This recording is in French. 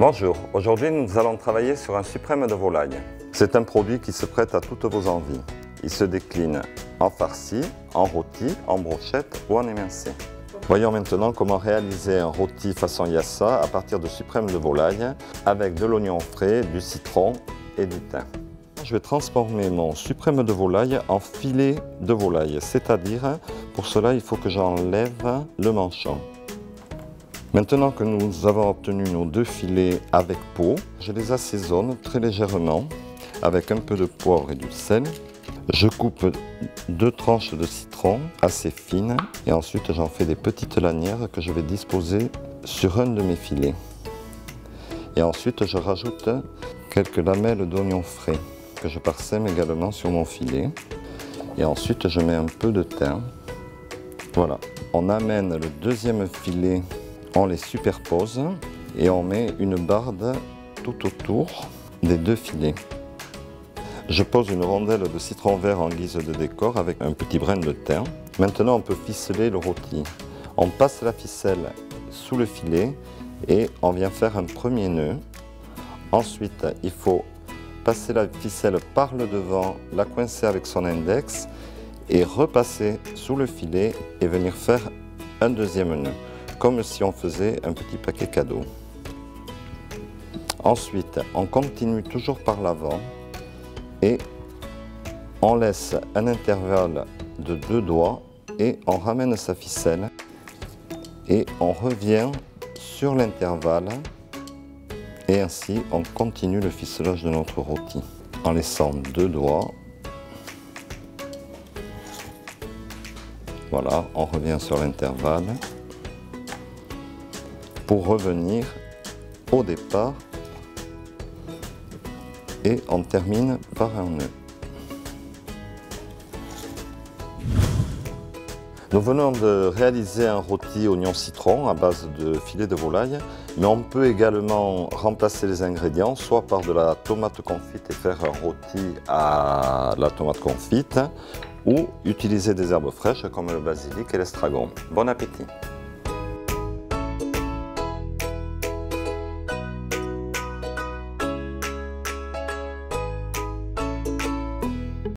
Bonjour, aujourd'hui nous allons travailler sur un suprême de volaille. C'est un produit qui se prête à toutes vos envies. Il se décline en farci, en rôti, en brochette ou en émincé. Voyons maintenant comment réaliser un rôti façon yassa à partir de suprême de volaille avec de l'oignon frais, du citron et du thym. Je vais transformer mon suprême de volaille en filet de volaille, c'est-à-dire pour cela il faut que j'enlève le manchon. Maintenant que nous avons obtenu nos deux filets avec peau, je les assaisonne très légèrement avec un peu de poivre et du sel. Je coupe 2 tranches de citron assez fines et ensuite j'en fais des petites lanières que je vais disposer sur un de mes filets. Et ensuite je rajoute quelques lamelles d'oignon frais que je parsème également sur mon filet. Et ensuite je mets un peu de thym. Voilà, on amène le deuxième filet. On les superpose et on met une barde tout autour des deux filets. Je pose une rondelle de citron vert en guise de décor avec un petit brin de thym. Maintenant on peut ficeler le rôti. On passe la ficelle sous le filet et on vient faire un premier nœud. Ensuite il faut passer la ficelle par le devant, la coincer avec son index et repasser sous le filet et venir faire un deuxième nœud, comme si on faisait un petit paquet cadeau. Ensuite, on continue toujours par l'avant et on laisse un intervalle de 2 doigts et on ramène sa ficelle et on revient sur l'intervalle et ainsi on continue le ficelage de notre rôti en laissant 2 doigts. Voilà, on revient sur l'intervalle pour revenir au départ et on termine par un nœud. Nous venons de réaliser un rôti oignon citron à base de filet de volaille, mais on peut également remplacer les ingrédients soit par de la tomate confite et faire un rôti à la tomate confite ou utiliser des herbes fraîches comme le basilic et l'estragon. Bon appétit!